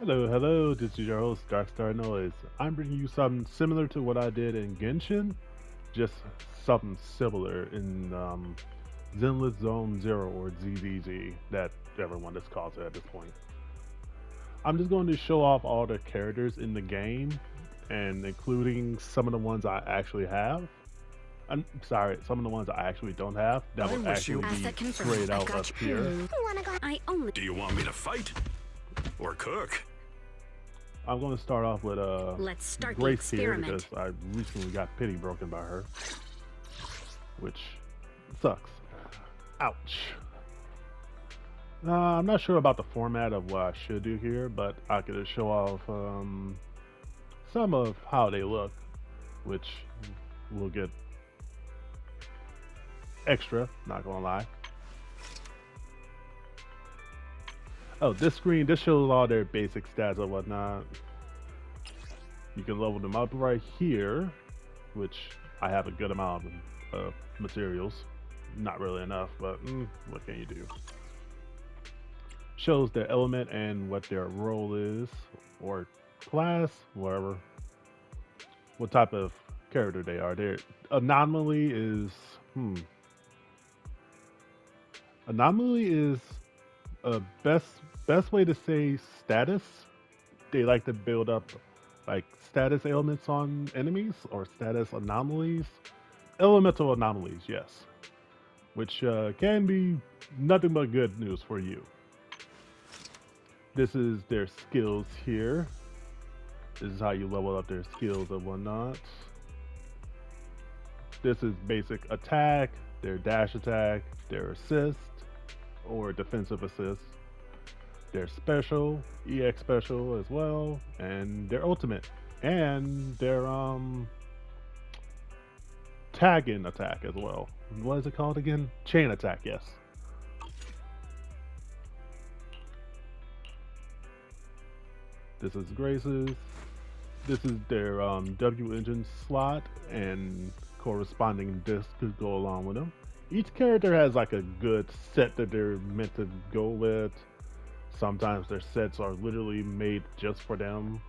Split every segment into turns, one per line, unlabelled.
Hello, hello, this is your host, Darkstar Noise. I'm bringing you something similar to what I did in Genshin, just something similar in Zenless Zone Zero or ZZZ, that everyone just calls it at this point. I'm just going to show off all the characters in the game, and including some of the ones I actually have. I'm sorry, some of the ones I actually don't have that
I
would
wish you-
actually be
Asset confirmed.
sprayed
I
out
got
up
you.
here.
Wanna go? I only.
Do you want me to fight? Or cook?
I'm going to start off with
Let's start the
Grace here
experiment.
because I recently got pity broken by her, which sucks. Ouch. I'm not sure about the format of what I should do here, but I could show off some of how they look, which will get extra, not gonna lie. Oh, this screen, this shows all their basic stats and whatnot. You can level them up right here, which I have a good amount of materials. Not really enough, but what can you do? Shows their element and what their role is, or class, whatever. What type of character they are. Their anomaly is anomaly is a best way to say status. They like to build up like status ailments on enemies or status anomalies. Elemental anomalies, yes, which can be nothing but good news for you. This is their skills here. This is how you level up their skills and whatnot. This is basic attack, their dash attack, their assist or defensive assist, their special, EX special as well, and their ultimate, and their tagging attack as well. What is it called again? Chain attack, yes. This is Grace's. This is their W engine slot and corresponding disc to go along with them. Each character has like a good set that they're meant to go with. Sometimes their sets are literally made just for them,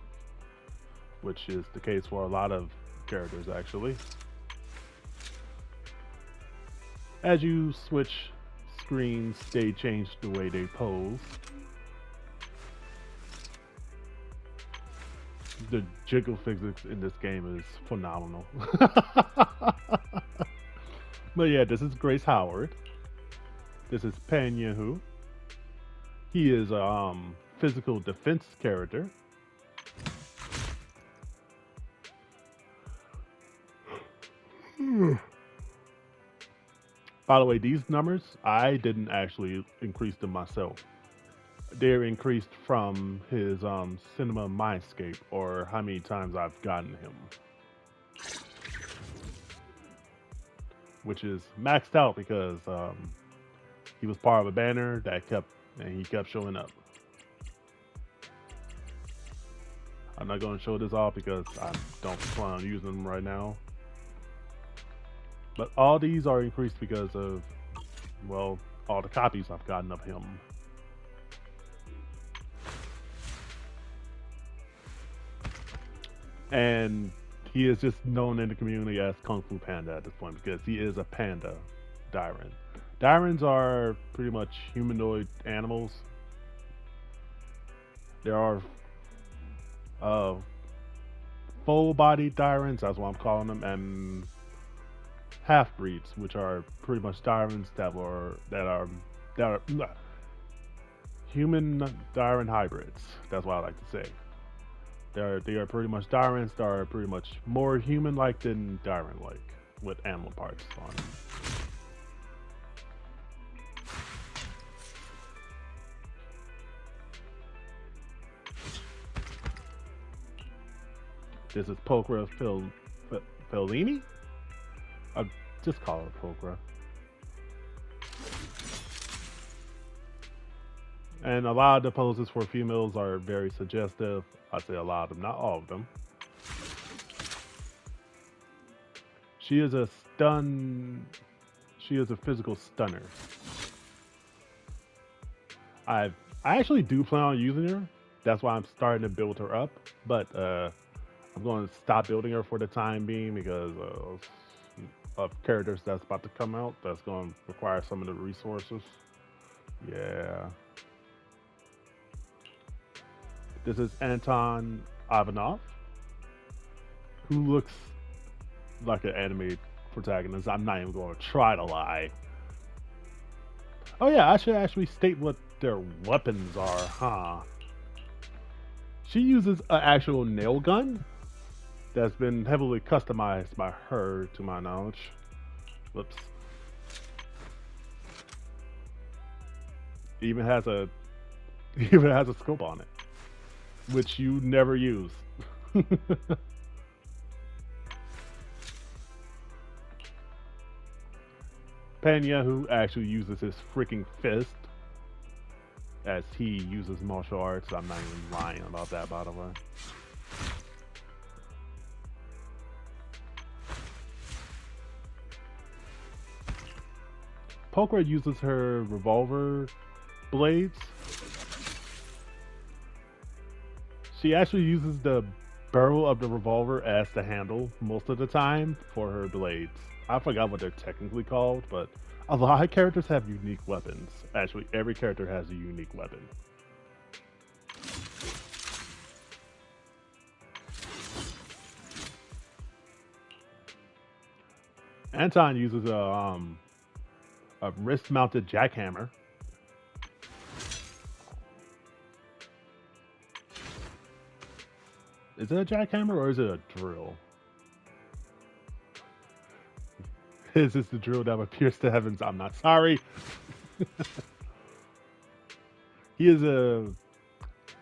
which is the case for a lot of characters actually. As you switch screens, they change the way they pose. The jiggle physics in this game is phenomenal. But yeah, this is Grace Howard. This is Pan Yehu. He is a physical defense character. By the way, these numbers, I didn't actually increase them myself. They're increased from his cinema mindscape, or how many times I've gotten him. Which is maxed out because he was part of a banner that he kept showing up. I'm not going to show this off because I don't plan on using them right now. But all these are increased because of, well, all the copies I've gotten of him. And he is just known in the community as Kung Fu Panda at this point because he is a panda Dyran. Dyrans are pretty much humanoid animals. There are full-bodied Dyrans, that's what I'm calling them, and half-breeds, which are pretty much Dyrans that are human Dyran hybrids. That's what I like to say. They are pretty much Dyrans that are pretty much more human-like than Dyran-like, with animal parts on them. This is Pokra Fellini? I just call her Pokra. And a lot of the poses for females are very suggestive. I say a lot of them, not all of them. She is a physical stunner. I actually do plan on using her That's why I'm starting to build her up. But I'm going to stop building her for the time being because of characters that's about to come out. That's going to require some of the resources. Yeah. This is Anton Ivanov, who looks like an anime protagonist. I'm not even going to try to lie. Oh yeah, I should actually state what their weapons are, huh? She uses an actual nail gun that's been heavily customized by her, to my knowledge. Whoops. Even has a even has a scope on it, which you never use. Pena, who actually uses his freaking fist, as he uses martial arts. I'm not even lying about that, by the way. Polka uses her revolver blades. She actually uses the barrel of the revolver as the handle most of the time for her blades. I forgot what they're technically called, but a lot of characters have unique weapons. Actually, every character has a unique weapon. Anton uses a wrist-mounted jackhammer. Is it a jackhammer or is it a drill? Is this the drill that would pierce the heavens? I'm not sorry. He is a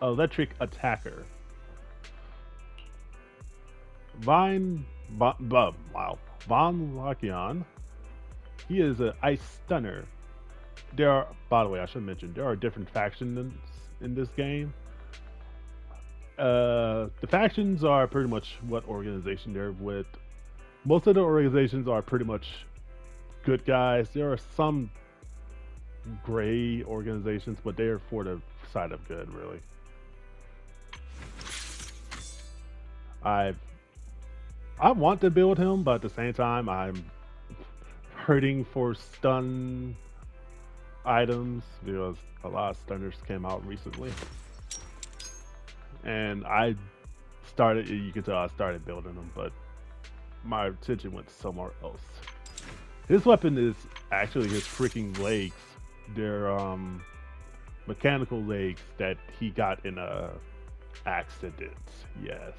electric attacker. Wow. Von Lakian. He is an ice stunner. There are, by the way, I should mention, there are different factions in this game. The factions are pretty much what organization they're with. Most of the organizations are pretty much good guys. There are some gray organizations, but they are for the side of good, really. I want to build him, but at the same time, I'm hurting for stun items because a lot of stunners came out recently. And I started, you can tell I started building them, but my attention went somewhere else. His weapon is actually his freaking legs. They're mechanical legs that he got in a accident. Yes.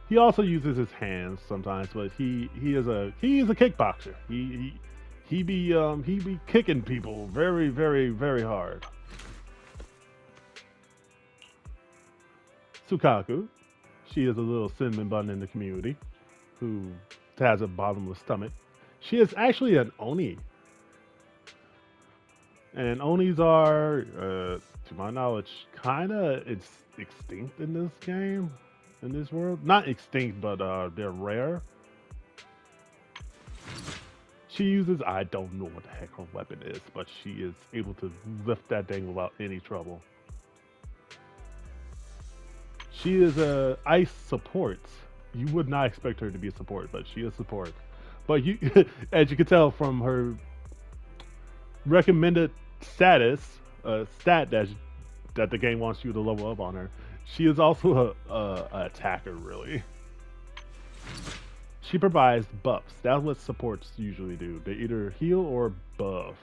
He also uses his hands sometimes, but he is a kickboxer. He be kicking people very, very, very hard. Sukaku, she is a little cinnamon bun in the community who has a bottomless stomach. She is actually an Oni. And Onis are, to my knowledge, kind of extinct in this game, in this world. Not extinct, but they're rare. She uses, I don't know what the heck her weapon is, but she is able to lift that thing without any trouble. She is a ice support. You would not expect her to be a support, but she is support. But you, as you can tell from her recommended status, stat that the game wants you to level up on her, she is also a attacker, really. She provides buffs. That's what supports usually do. They either heal or buff.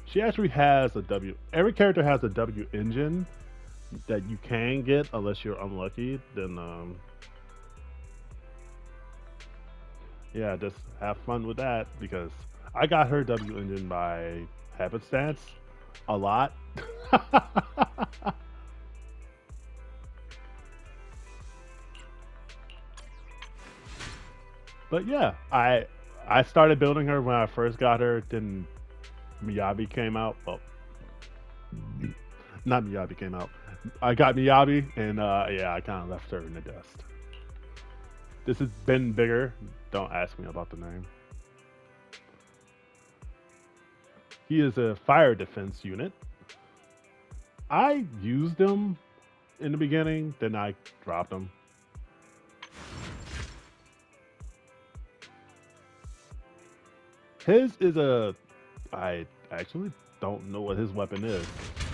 She actually has a W. Every character has a W engine that you can get unless you're unlucky. Then, yeah, just have fun with that because I got her W engine by happenstance a lot. But yeah, I started building her when I first got her. Then Miyabi came out. Well, not Miyabi came out. I got Miyabi, and yeah, I kind of left her in the dust. This has been bigger. Don't ask me about the name. He is a fire defense unit. I used him in the beginning, then I dropped him. His is a. I actually don't know what his weapon is,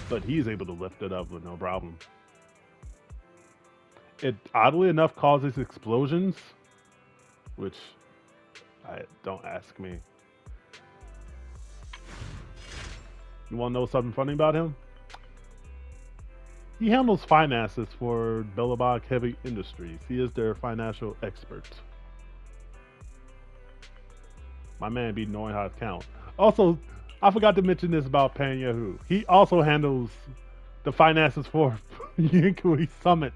but he's able to lift it up with no problem. It oddly enough causes explosions, which I don't ask me. You want to know something funny about him? He handles finances for Billabong Heavy Industries. He is their financial expert. My man be knowing how to count. Also, I forgot to mention this about Pan Yahoo. He also handles the finances for Yankee Summit.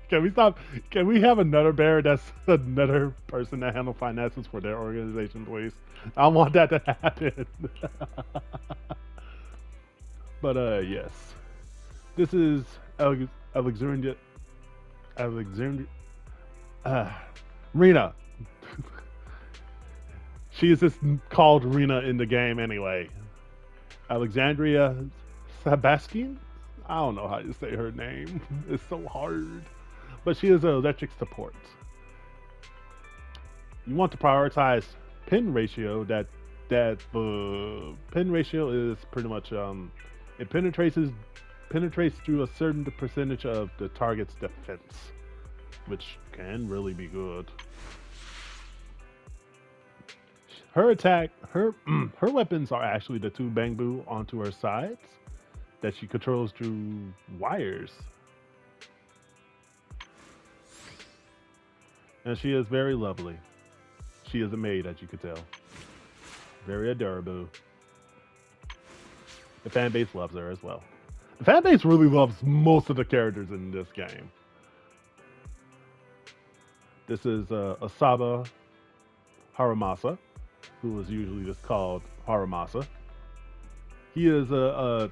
Can we stop? Can we have another bear that's another person that handles finances for their organization, please? I want that to happen. But yes. This is Alexandria. Rena. She is just called Rena in the game anyway. Alexandria Sebastian? I don't know how you say her name. It's so hard. But she is an electric support. You want to prioritize pin ratio. That pin ratio is pretty much it penetrates through a certain percentage of the target's defense, which can really be good. Her attack, her weapons are actually the two bamboo onto her sides that she controls through wires. And she is very lovely. She is a maid, as you could tell. Very adorable. The fan base loves her as well. The fan base really loves most of the characters in this game. This is Asaba Haramasa, who is usually just called Haramasa. He is a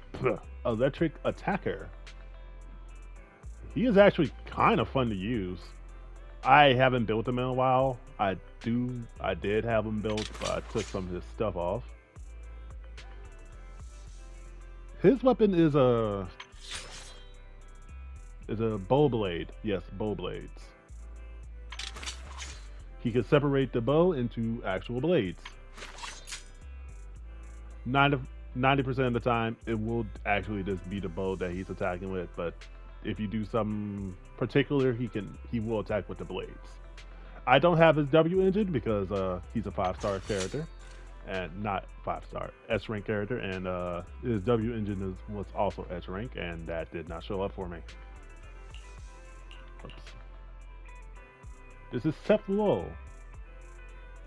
electric attacker. He is actually kind of fun to use. I haven't built him in a while. I did have him built, but I took some of his stuff off. His weapon is a bow blade. Yes, bow blades. He can separate the bow into actual blades. 90% of the time, it will actually just be the bow that he's attacking with. But if you do something particular, he will attack with the blades. I don't have his W engine because he's a 5-star character, and not 5-star S rank character, and his W engine was also S rank, and that did not show up for me. Oops. This is Seth Low.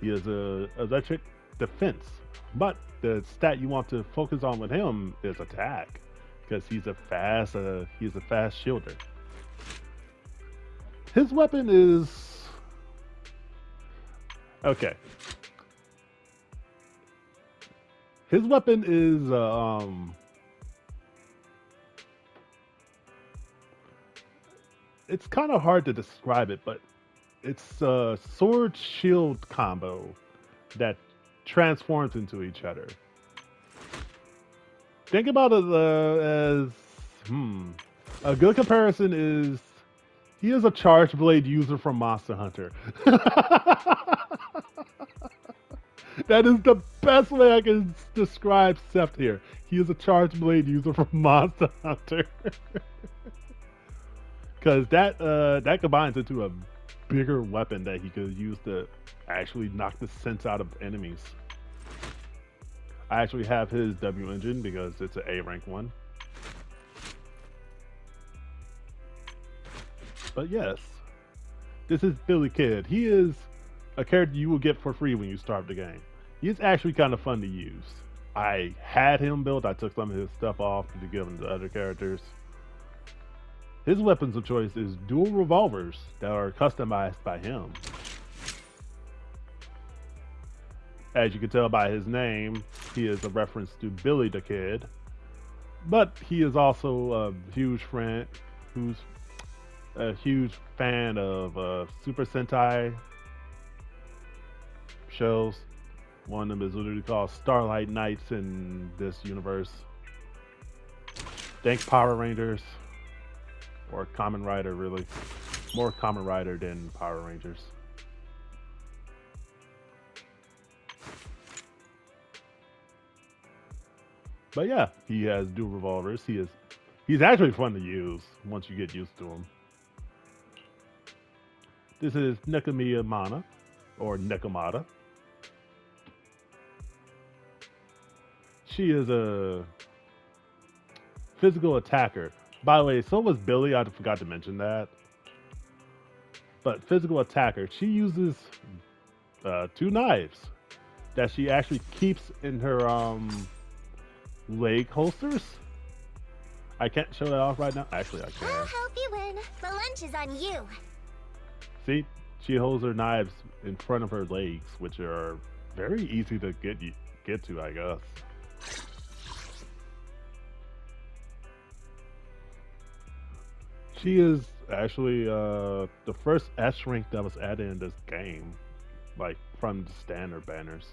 He is a electric defense, but the stat you want to focus on with him is attack, because he's a fast shielder. His weapon is okay. His weapon is it's kind of hard to describe it, but it's a sword shield combo that transforms into each other. Think about it as a good comparison is he is a charge blade user from Monster Hunter. That is the best way I can describe Seth here. He is a charge blade user from Monster Hunter. Because that combines into a bigger weapon that he could use to actually knock the sense out of enemies. I actually have his W engine because it's an A rank one. But yes, this is Billy Kid. He is a character you will get for free when you start the game. He's actually kind of fun to use. I had him built. I took some of his stuff off to give him to other characters. His weapons of choice is dual revolvers that are customized by him. As you can tell by his name, he is a reference to Billy the Kid. But he is also a huge fan of Super Sentai shows. One of them is literally called Starlight Knights in this universe. Think Power Rangers or Kamen Rider, really. More Kamen Rider than Power Rangers. But yeah, he has dual revolvers. He's actually fun to use once you get used to him. This is Nekamiya Mana or Nekomata. She is a physical attacker. By the way, so was Billy. I forgot to mention that. But physical attacker. She uses two knives that she actually keeps in her leg holsters. I can't show that off right now. Actually, I can.
I'll help you win. The lunch is on you.
See, she holds her knives in front of her legs, which are very easy to get to, I guess. She is actually the first S rank that was added in this game, like from the standard banners.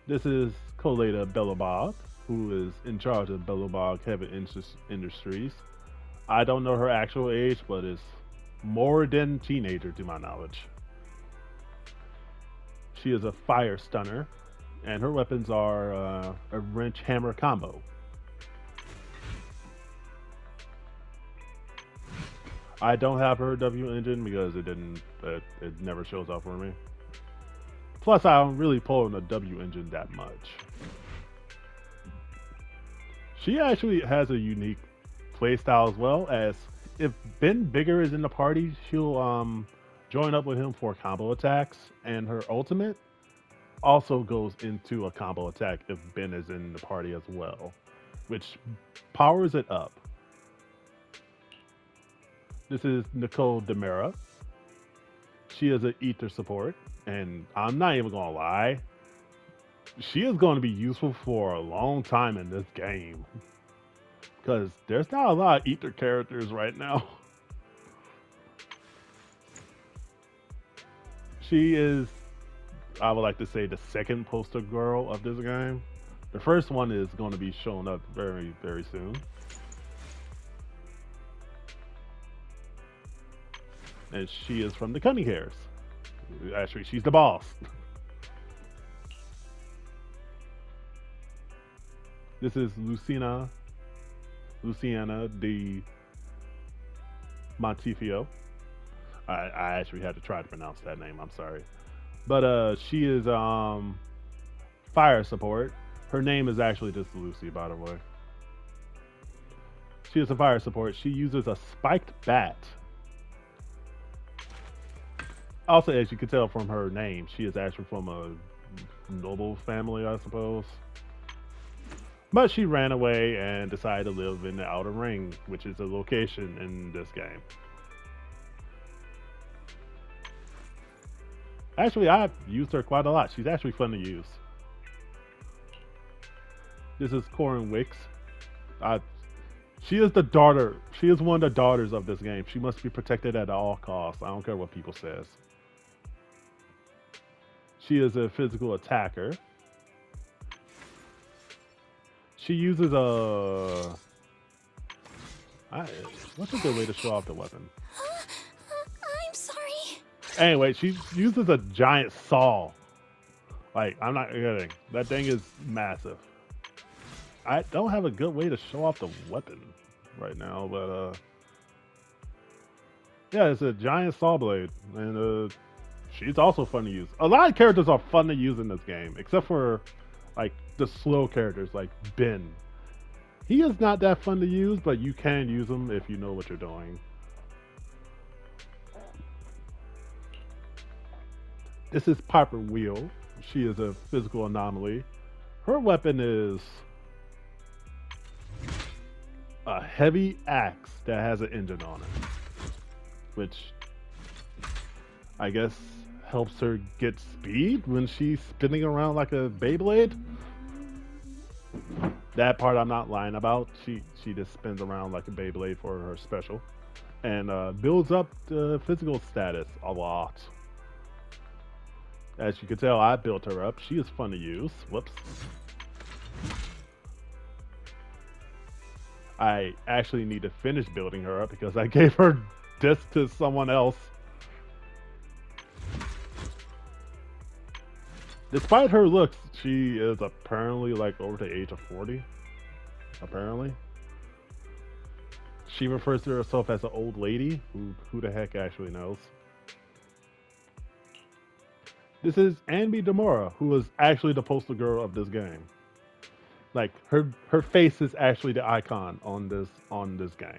This is Koleda Bellabog, who is in charge of Bellabog Heavy Industries. I don't know her actual age, but is more than teenager to my knowledge. She is a fire stunner, and her weapons are a wrench hammer combo. I don't have her W engine because it never shows up for me. Plus, I don't really pull in a W engine that much. She actually has a unique playstyle as well, as if Ben Bigger is in the party, she'll join up with him for combo attacks, and her ultimate also goes into a combo attack if Ben is in the party as well, which powers it up. This is Nicole Demera. She is an ether support, and I'm not even gonna lie, she is going to be useful for a long time in this game, because there's not a lot of ether characters right now. She is, I would like to say, the second poster girl of this game. The first one is going to be showing up very, very soon. And she is from the Cunning Hairs. Actually, she's the boss. This is Luciana de Montifio. I actually had to try to pronounce that name. I'm sorry. But she is fire support. Her name is actually just Lucy, by the way. She is a fire support. She uses a spiked bat. Also, as you can tell from her name, she is actually from a noble family, I suppose. But she ran away and decided to live in the Outer Ring, which is a location in this game. Actually, I've used her quite a lot. She's actually fun to use. This is Corin Wicks. She is the daughter. She is one of the daughters of this game. She must be protected at all costs. I don't care what people says. She is a physical attacker. She uses a... what's a good way to show off the weapon?
I'm sorry.
Anyway, she uses a giant saw. Like, I'm not kidding. That thing is massive. I don't have a good way to show off the weapon right now, but yeah, it's a giant saw blade, and she's also fun to use. A lot of characters are fun to use in this game, except for like the slow characters like Ben. He is not that fun to use, but you can use him if you know what you're doing. This is Piper Wheel. She is a physical anomaly. Her weapon is a heavy axe that has an engine on it, which I guess helps her get speed when she's spinning around like a Beyblade. That part I'm not lying about. She just spins around like a Beyblade for her special, and builds up the physical status a lot. As you can tell, I built her up. She is fun to use. Whoops. I actually need to finish building her up because I gave her this to someone else. Despite her looks, she is apparently like over the age of 40. Apparently. She refers to herself as an old lady. Who the heck actually knows? This is Anby Demora, who is actually the poster girl of this game. Like her face is actually the icon on this game.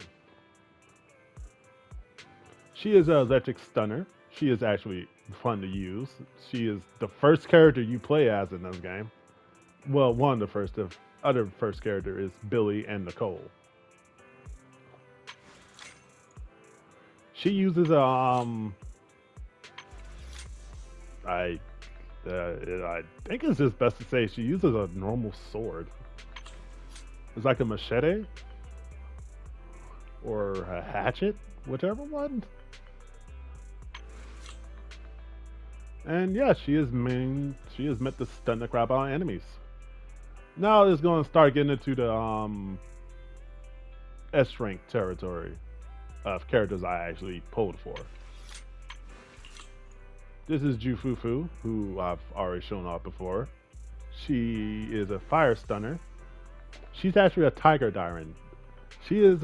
She is an electric stunner. She is actually fun to use. She is the first character you play as in this game. Well, one of the first. The other first character is Billy and Nicole. She uses I think it's just best to say she uses a normal sword. It's like a machete or a hatchet, whichever one. And yeah, she is meant to stun the crap out of enemies. Now it's going to start getting into the S rank territory of characters I actually pulled for. This is Jufufu, who I've already shown off before. She is a fire stunner. She's actually a tiger Dyran. She is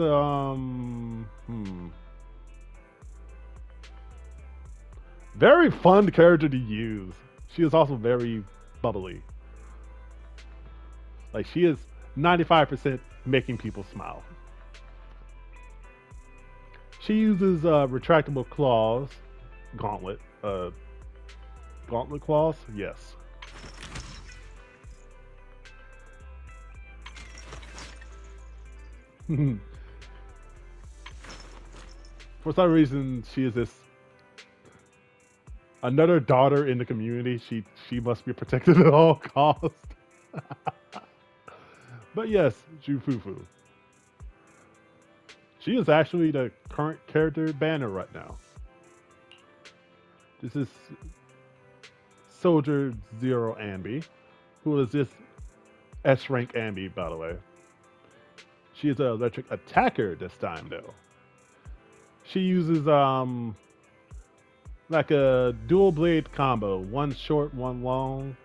very fun character to use. She is also very bubbly. Like she is 95% making people smile. She uses retractable claws, gauntlet claws, yes. For some reason, she is another daughter in the community. She must be protected at all costs. But yes, Jufufu. She is actually the current character banner right now. This is Soldier Zero Anby, who is this S rank Anby, by the way. She is an electric attacker this time, though. She uses like a dual blade combo, one short, one long,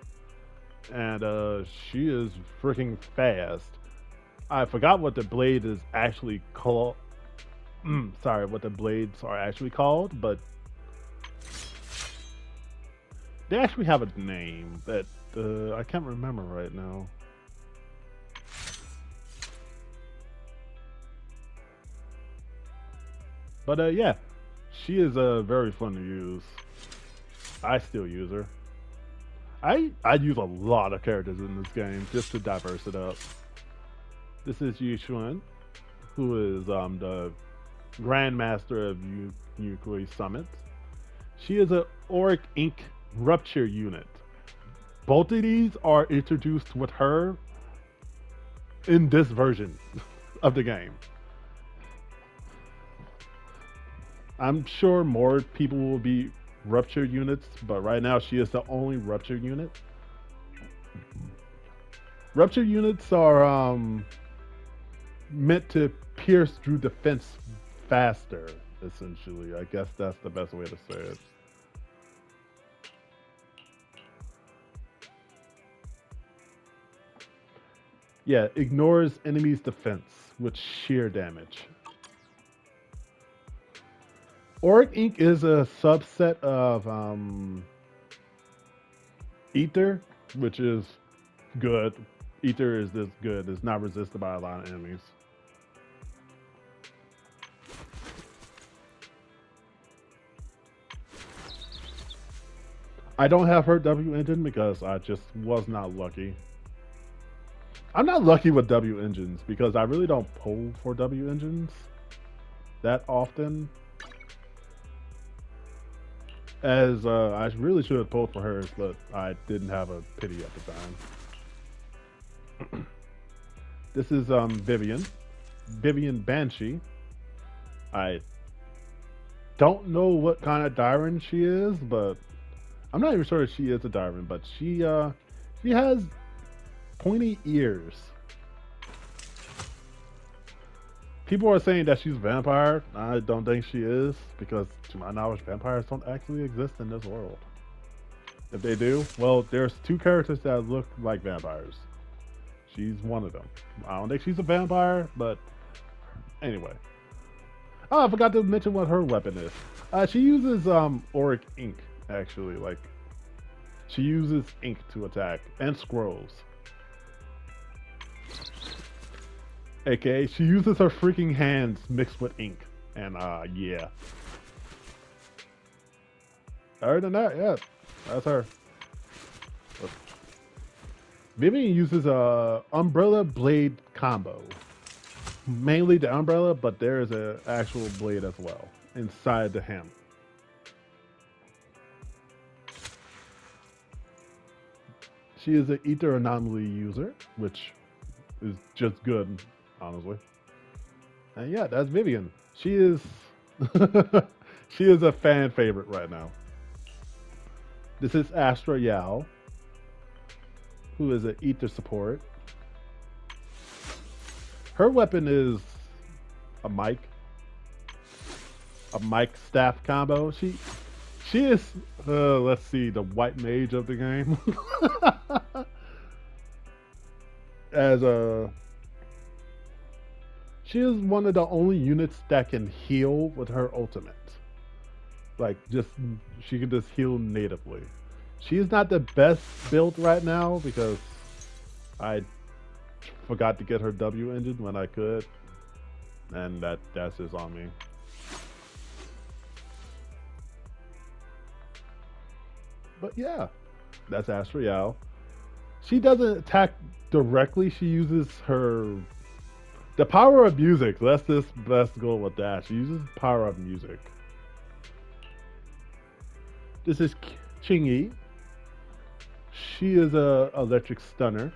and she is freaking fast. I forgot what the blade is actually called. Sorry, what the blades are actually called, but they actually have a name that I can't remember right now. But yeah, she is very fun to use. I still use her. I use a lot of characters in this game just to diverse it up. This is Yushuan, who is the Grandmaster of Yukui Summit. She is an Auric Ink Rupture unit. Both of these are introduced with her in this version of the game. I'm sure more people will be Rupture units, but right now she is the only Rupture unit. Rupture units are meant to pierce through defense faster, essentially. I guess that's the best way to say it. Yeah, ignores enemy's defense with sheer damage. Auric Ink is a subset of Ether, which is good. Ether is this good. It's not resisted by a lot of enemies. I don't have her W engine because I just was not lucky. I'm not lucky with W engines because I really don't pull for W engines that often. As I really should have pulled for hers, but I didn't have a pity at the time. This is Vivian Banshee. I don't know what kind of Dyran she is, but I'm not even sure if she is a Darwin, but she has pointy ears. People are saying that she's a vampire. I don't think she is, because to my knowledge, vampires don't actually exist in this world. If they do, well, there's two characters that look like vampires. She's one of them. I don't think she's a vampire, but anyway. Oh, I forgot to mention what her weapon is. She uses auric ink, actually. Like, she uses ink to attack, and scrolls. AKA, she uses her freaking hands mixed with ink. And, yeah. Other than that, yeah, that's her. Vivian uses a umbrella blade combo. Mainly the umbrella, but there is an actual blade as well inside the hem. She is an ether anomaly user, which is just good, honestly. And yeah, that's Vivian. She is she is a fan favorite right now. This is Astra Yao, who is an ether support. Her weapon is a mic staff combo. She is let's see, the white mage of the game. She is one of the only units that can heal with her ultimate. Like, she can just heal natively. She is not the best built right now because I forgot to get her W engine when I could, and that's just on me. But yeah, that's Astra Yao. She doesn't attack directly. She uses the power of music. Let's go with that. She uses power of music. This is Qingyi. She is a electric stunner.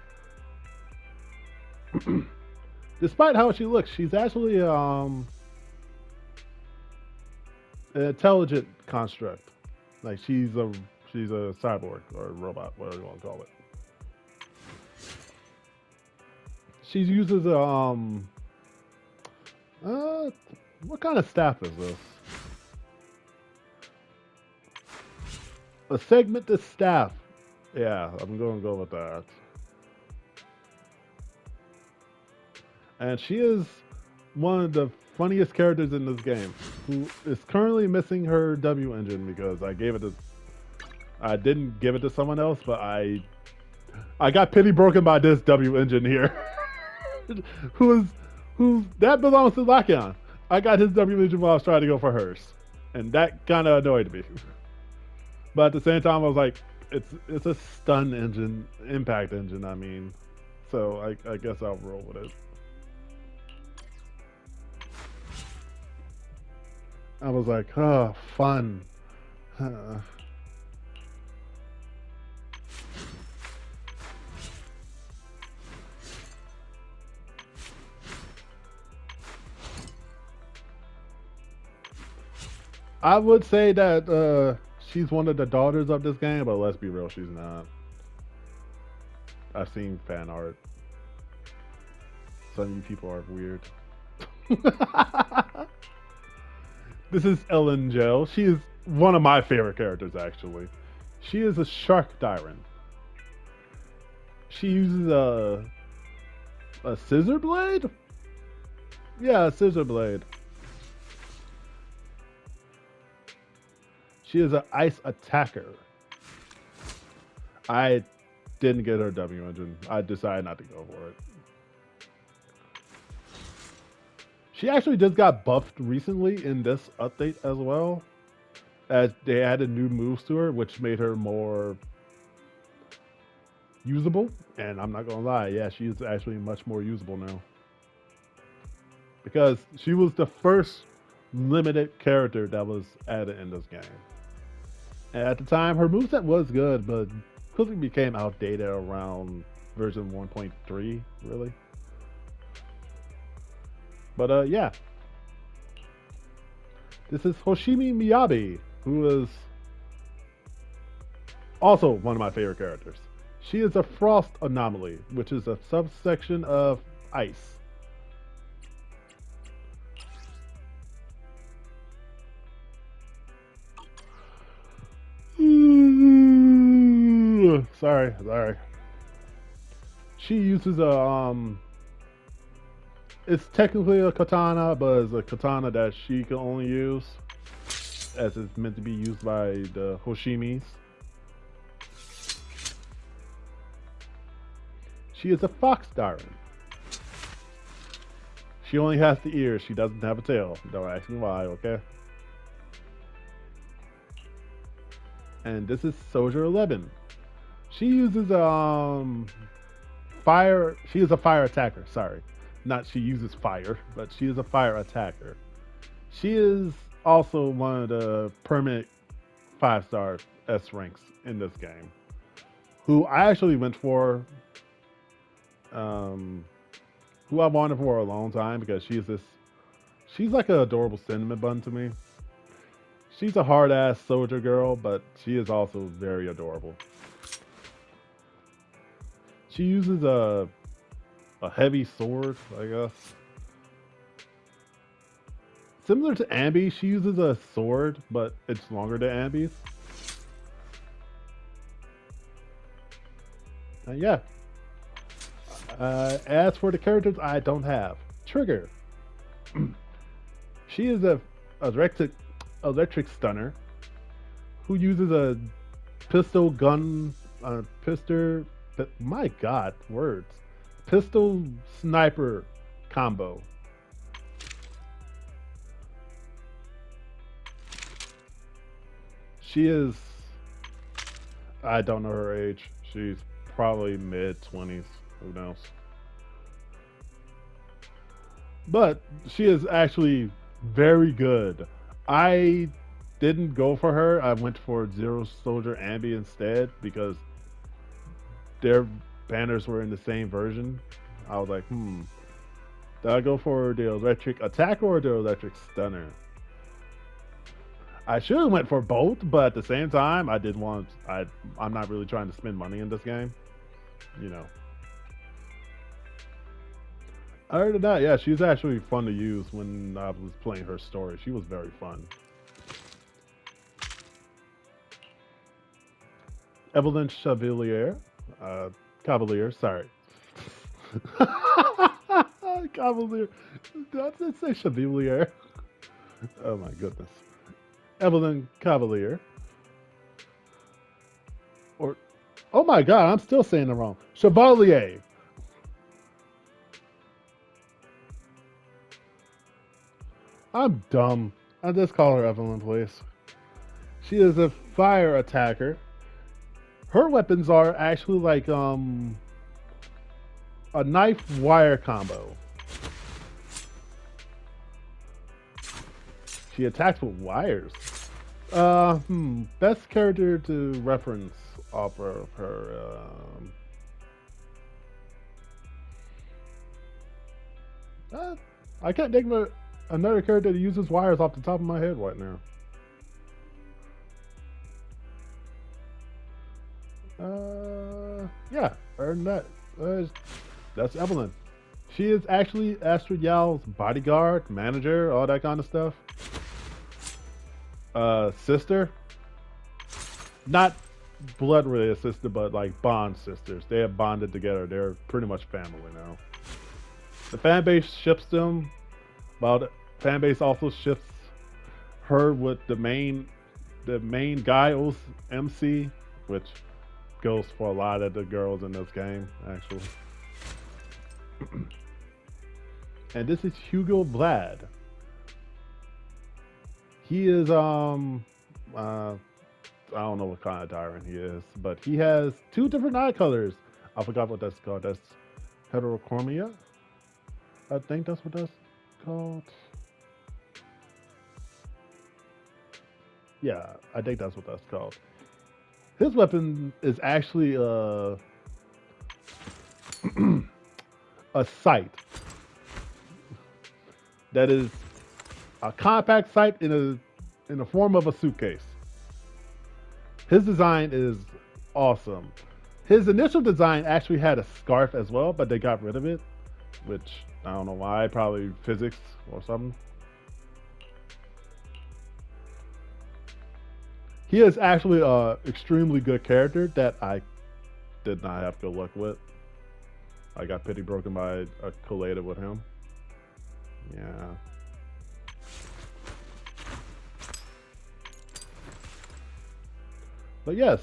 Despite how she looks, she's actually an intelligent construct. Like, she's a cyborg or a robot, whatever you want to call it. She uses what kind of staff is this? A segmented staff. Yeah, I'm going to go with that. And she is one of the funniest characters in this game, who is currently missing her W engine because I didn't give it to someone else, but I got pity broken by this W engine here. who that belongs to Lakion. I got his W engine while I was trying to go for hers, and that kind of annoyed me. But at the same time, I was like, it's a stun engine, impact engine. I mean, so I guess I'll roll with it. I was like, oh, fun. I would say that she's one of the daughters of this game, but let's be real, she's not. I've seen fan art. Some of you people are weird. This is Ellen Gel. She is one of my favorite characters, actually. She is a shark siren. She uses a scissor blade? Yeah, a scissor blade. She is an ice attacker. I didn't get her W engine. I decided not to go for it. She actually just got buffed recently in this update as well, as they added new moves to her, which made her more usable. And I'm not gonna lie, yeah, she's actually much more usable now, because she was the first limited character that was added in this game. And at the time, her moveset was good, but quickly became outdated around version 1.3, really. But yeah. This is Hoshimi Miyabi, who is Also, one of my favorite characters. She is a frost anomaly, which is a subsection of ice. Sorry. She uses a it's technically a katana, but it's a katana that she can only use as it's meant to be used by the Hoshimis. She is a fox siren. She only has the ears, she doesn't have a tail. Don't ask me why, okay? And this is Soldier 11. She uses fire. She is a fire attacker. Sorry, not she uses fire, but she is a fire attacker. She is also one of the permanent 5-star S ranks in this game. Who I actually went for. Who I wanted for a long time because she's like an adorable cinnamon bun to me. She's a hard ass soldier girl, but she is also very adorable. She uses a heavy sword, I guess. Similar to Ambi, she uses a sword, but it's longer than Ambi's. Yeah. As for the characters I don't have, Trigger. She is a electric stunner who uses a pistol gun, my god, words. Pistol sniper combo. She is, I don't know her age. She's probably mid-20s. Who knows? But she is actually very good. I didn't go for her. I went for Zero Soldier Ambi instead because their banners were in the same version. I was like, did I go for the electric attacker or the electric stunner? I should have went for both, but at the same time, I didn't want. I'm not really trying to spend money in this game, you know. Other than that, yeah, she's actually fun to use when I was playing her story. She was very fun. Evelyn Cavalier, sorry. Cavalier. Did I just say Chevalier? Oh my goodness. Evelyn Cavalier. Or, oh my god, I'm still saying it wrong. Chevalier. I'm dumb. I just call her Evelyn, please. She is a fire attacker. Her weapons are actually like a knife wire combo. She attacks with wires. Best character to reference off of her. I can't think of another character that uses wires off the top of my head right now. Yeah, and that's Evelyn. She is actually Astrid Yow's bodyguard, manager, all that kind of stuff. Sister. Not blood related sister, but like bond sisters. They have bonded together. They're pretty much family now. The fan base ships them, while the fan base also ships her with the main guy MC, which goes for a lot of the girls in this game, actually. And this is Hugo Vlad. He is I don't know what kind of tyrant he is, but he has 2 different eye colors. I forgot what that's called. That's heterochromia. I think that's what that's called. Yeah, I think that's what that's called. His weapon is actually a sight that is a compact sight in the form of a suitcase. His design is awesome. His initial design actually had a scarf as well, but they got rid of it, which I don't know why, probably physics or something. He is actually a extremely good character that I did not have good luck with. I got pity broken by a collided with him. Yeah. But yes,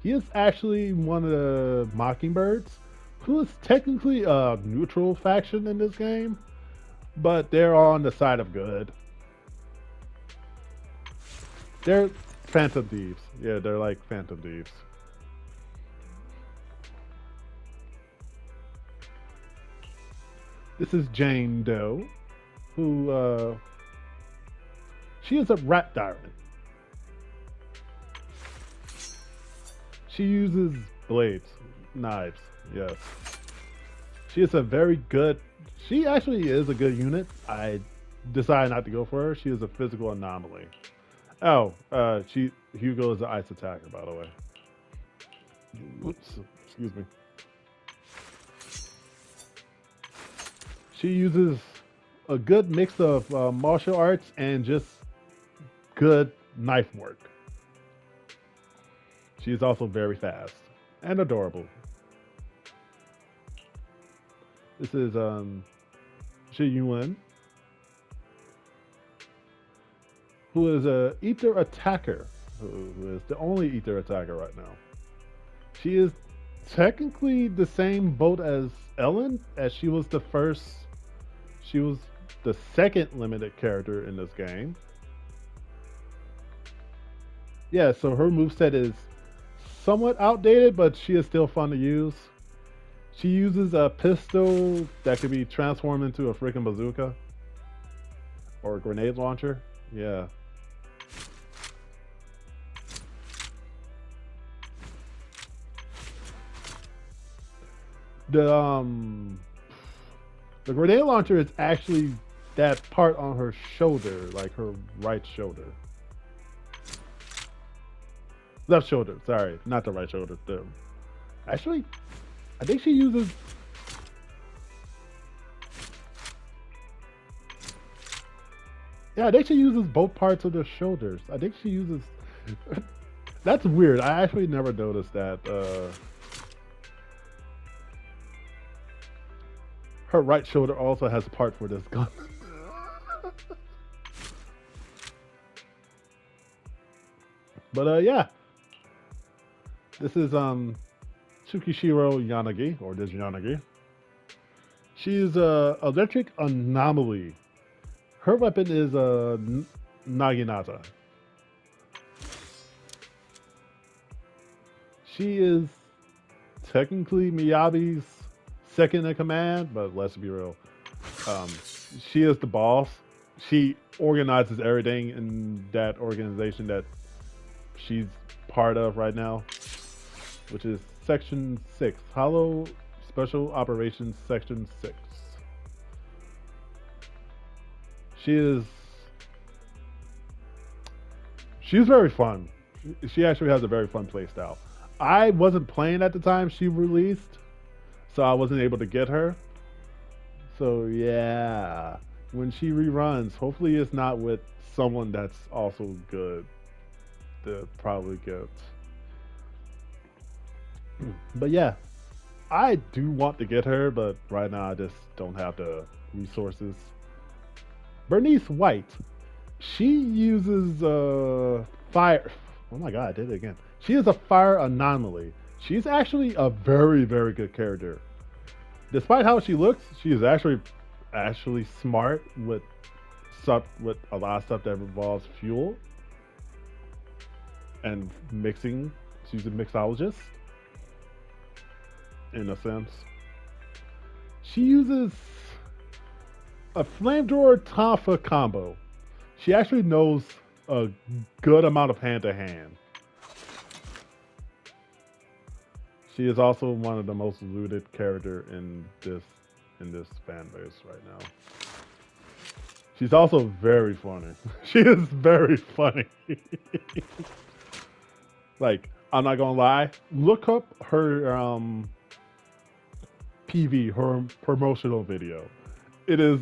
he is actually one of the Mockingbirds, who is technically a neutral faction in this game, but they're on the side of good. They're Phantom Thieves. Yeah, they're like Phantom Thieves. This is Jane Doe, who, she is a rat tyrant. She uses blades, knives, yes. She is a very good, she actually is a good unit. I decided not to go for her. She is a physical anomaly. Oh, Hugo is an ice attacker, by the way. Oops, excuse me. She uses a good mix of martial arts and just good knife work. She is also very fast and adorable. This is Shi Yuan, who is a ether attacker, who is the only ether attacker right now. She is technically the same boat as Ellen, as she was the second limited character in this game. Yeah, so her moveset is somewhat outdated, but she is still fun to use. She uses a pistol that could be transformed into a freaking bazooka or a grenade launcher. Yeah. The grenade launcher is actually that part on her shoulder, like her right shoulder. Left shoulder, sorry, not the right shoulder. Actually, I think she uses. Yeah, I think she uses both parts of the shoulders. I think she uses. That's weird. I actually never noticed that. Her right shoulder also has a part for this gun. But yeah. This is Tsukishiro Yanagi, or this Yanagi. She's a electric anomaly. Her weapon is a Naginata. She is technically Miyabi's second in command, but let's be real. She is the boss. She organizes everything in that organization that she's part of right now, which is Section 6, Hollow Special Operations Section 6. She's very fun. She actually has a very fun play style. I wasn't playing at the time she released, so I wasn't able to get her. So yeah, when she reruns, hopefully it's not with someone that's also good to probably get. But yeah, I do want to get her, but right now I just don't have the resources. Bernice White, she uses fire. Oh my god, I did it again. She is a fire anomaly. She's actually a very, very good character. Despite how she looks, she is actually smart with a lot of stuff that involves fuel and mixing. She's a mixologist in a sense. She uses a flamethrower Tonfa combo. She actually knows a good amount of hand-to-hand. She is also one of the most looted character in this fan base right now. She's also very funny. She is very funny. Like, I'm not gonna lie. Look up her PV, her promotional video. It is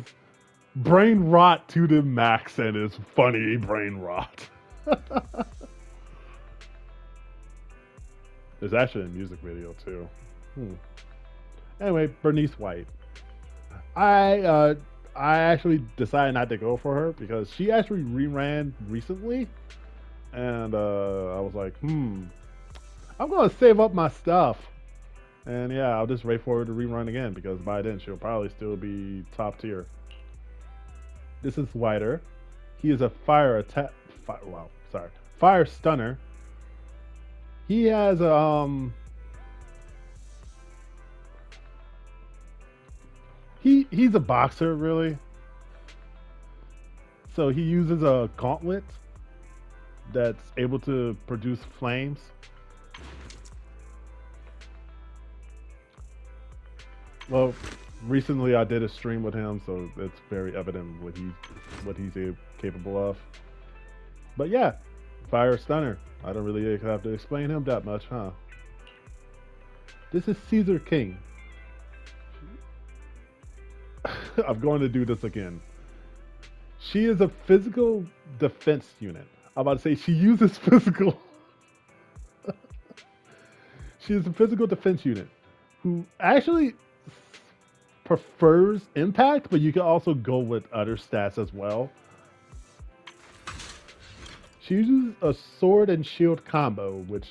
brain rot to the max, and it's funny brain rot. There's actually a music video too. Anyway, Bernice White. I actually decided not to go for her because she actually reran recently, and I was like, I'm gonna save up my stuff, and yeah, I'll just wait for her to rerun again because by then she'll probably still be top tier. This is Whiter. He is a fire attack. Fire stunner. He has a he's a boxer really. So he uses a gauntlet that's able to produce flames. Well, recently I did a stream with him, so it's very evident what he's capable of. But yeah, fire stunner. I don't really have to explain him that much, huh? This is Caesar King. I'm going to do this again. She is a physical defense unit. I'm about to say she uses physical. She is a physical defense unit who actually prefers impact, but you can also go with other stats as well. She uses a sword and shield combo, which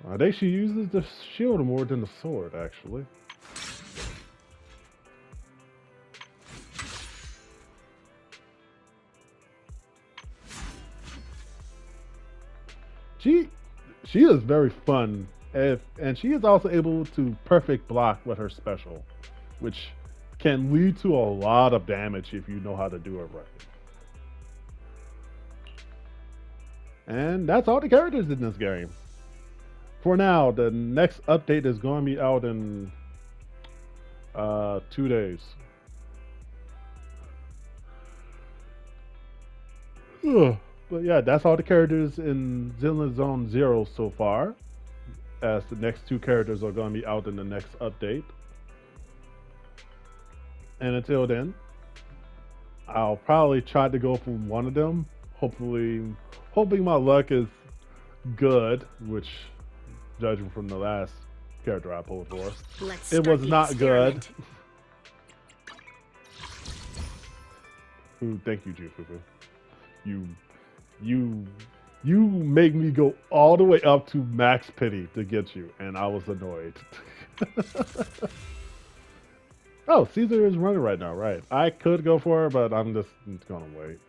I think she uses the shield more than the sword, actually. She is very fun, and she is also able to perfect block with her special, which can lead to a lot of damage if you know how to do it right. And that's all the characters in this game. For now, the next update is going to be out in 2 days. But yeah, that's all the characters in Zenless Zone Zero so far, as the next 2 characters are going to be out in the next update. And until then, I'll probably try to go for one of them. Hoping my luck is good, which, judging from the last character I pulled for, it was not good. Ooh, thank you, Jufufu. You make me go all the way up to max pity to get you, and I was annoyed. Oh, Caesar is running right now, right? I could go for her, but I'm just gonna wait.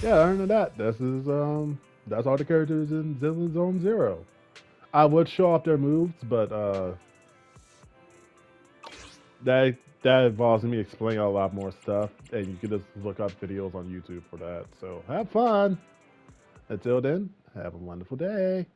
Yeah, other than that, that's all the characters in Zenless Zone Zero. I would show off their moves, but that involves me explaining a lot more stuff, and you can just look up videos on YouTube for that. So have fun. Until then, have a wonderful day.